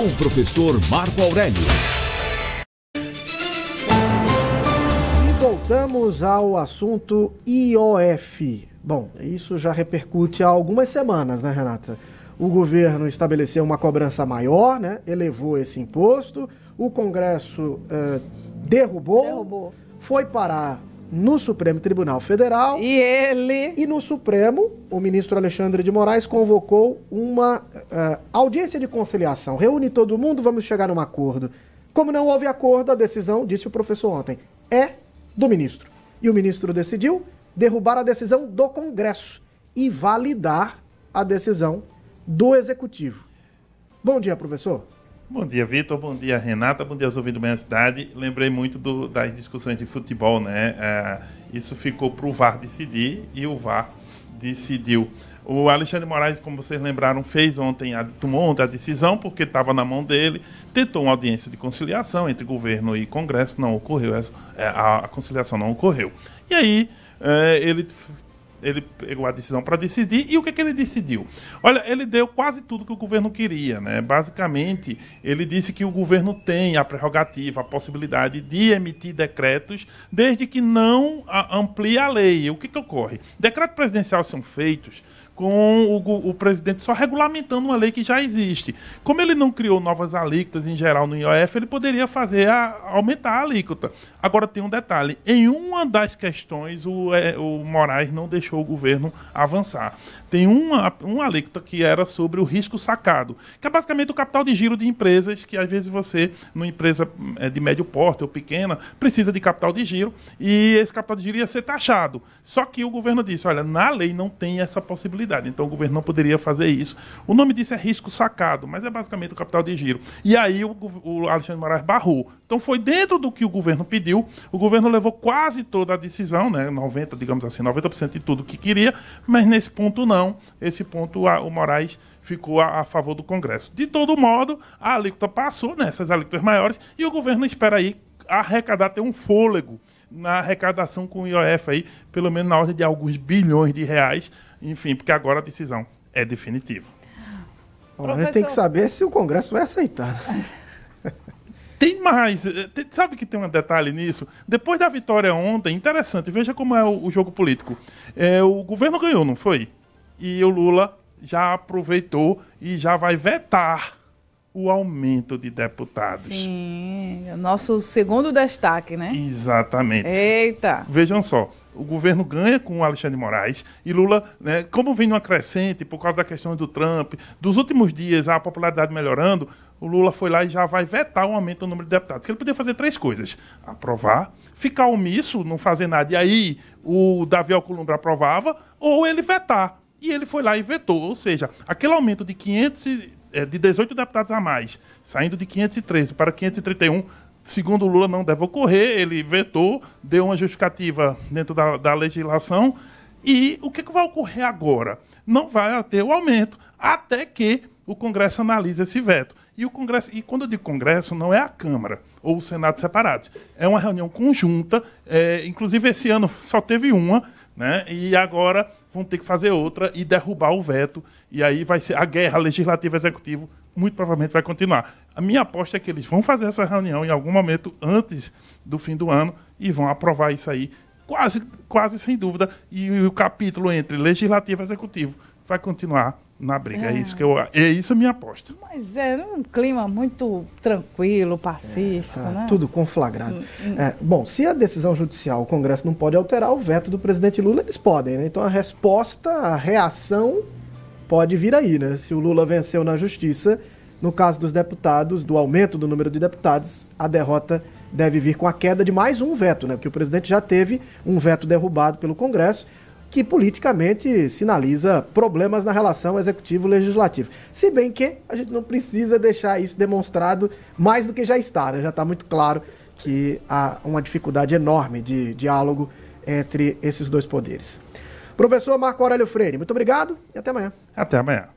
Com o professor Marco Aurélio. E voltamos ao assunto IOF. Bom, isso já repercute há algumas semanas, né, Renata? O governo estabeleceu uma cobrança maior, né? Elevou esse imposto, o Congresso derrubou, foi parar no Supremo Tribunal Federal. E no Supremo, o ministro Alexandre de Moraes convocou uma audiência de conciliação. Reúne todo mundo, vamos chegar num acordo. Como não houve acordo, a decisão, disse o professor ontem, é do ministro. E o ministro decidiu derrubar a decisão do Congresso e validar a decisão do Executivo. Bom dia, professor. Bom dia, Vitor. Bom dia, Renata. Bom dia aos ouvintes da minha cidade. Lembrei muito das discussões de futebol, né? Isso ficou para o VAR decidir e o VAR decidiu. O Alexandre de Moraes, como vocês lembraram, tomou ontem a decisão porque estava na mão dele, tentou uma audiência de conciliação entre governo e Congresso, não ocorreu, a conciliação não ocorreu. E aí ele pegou a decisão para decidir. E o que ele decidiu? Olha, ele deu quase tudo que o governo queria, né? Basicamente, ele disse que o governo tem a prerrogativa, a possibilidade de emitir decretos, desde que não amplie a lei. O que ocorre? Decretos presidenciais são feitos com o presidente só regulamentando uma lei que já existe. Como ele não criou novas alíquotas em geral no IOF, ele poderia aumentar a alíquota. Agora tem um detalhe, em uma das questões o Moraes não deixou o governo avançar. Tem uma alíquota que era sobre o risco sacado, que é basicamente o capital de giro de empresas, que às vezes você, numa empresa de médio porte ou pequena, precisa de capital de giro, e esse capital de giro ia ser taxado. Só que o governo disse, olha, na lei não tem essa possibilidade. Então o governo não poderia fazer isso. O nome disso é risco sacado, mas é basicamente o capital de giro. E aí o Alexandre de Moraes barrou. Então foi dentro do que o governo pediu. O governo levou quase toda a decisão, né? 90% de tudo que queria, mas nesse ponto não. Esse ponto o Moraes ficou a favor do Congresso. De todo modo, a alíquota passou, né? Essas alíquotas maiores, e o governo espera aí arrecadar, ter um fôlego na arrecadação com o IOF aí, pelo menos na ordem de alguns bilhões de reais, enfim, porque agora a decisão é definitiva. Bom, a gente tem que saber se o Congresso vai aceitar. Tem mais, sabe que tem um detalhe nisso? Depois da vitória ontem, interessante, veja como é o jogo político. O governo ganhou, não foi? E o Lula já aproveitou e já vai vetar o aumento de deputados. Sim, é o nosso segundo destaque, né? Exatamente. Eita! Vejam só, o governo ganha com o Alexandre de Moraes e Lula, né, como vem numa crescente por causa da questão do Trump, dos últimos dias a popularidade melhorando, o Lula foi lá e já vai vetar o aumento do número de deputados. Ele podia fazer 3 coisas: aprovar, ficar omisso, não fazer nada, e aí o Davi Alcolumbre aprovava, ou ele vetar. E ele foi lá e vetou, ou seja, aquele aumento de 18 deputados a mais, saindo de 513 para 531, segundo o Lula, não deve ocorrer. Ele vetou, deu uma justificativa dentro da legislação. E o que vai ocorrer agora? Não vai ter o aumento, até que o Congresso analise esse veto. E o Congresso, e quando eu digo Congresso, não é a Câmara ou o Senado separados. É uma reunião conjunta, inclusive esse ano só teve uma, né? E agora vão ter que fazer outra e derrubar o veto. E aí vai ser a guerra legislativo-executivo, muito provavelmente vai continuar. A minha aposta é que eles vão fazer essa reunião em algum momento antes do fim do ano e vão aprovar isso aí, quase sem dúvida. E o capítulo entre legislativo e executivo vai continuar na briga. É isso a minha aposta. Mas é um clima muito tranquilo, pacífico, né? Tudo conflagrado. Bom, se a decisão judicial, o Congresso não pode alterar o veto do presidente Lula, eles podem, né? Então a resposta, a reação pode vir aí, né? Se o Lula venceu na justiça, no caso dos deputados, do aumento do número de deputados, a derrota deve vir com a queda de mais um veto, né? Porque o presidente já teve um veto derrubado pelo Congresso, que politicamente sinaliza problemas na relação executivo-legislativo. Se bem que a gente não precisa deixar isso demonstrado mais do que já está, né? Já está muito claro que há uma dificuldade enorme de diálogo entre esses dois poderes. Professor Marco Aurélio Freire, muito obrigado e até amanhã. Até amanhã.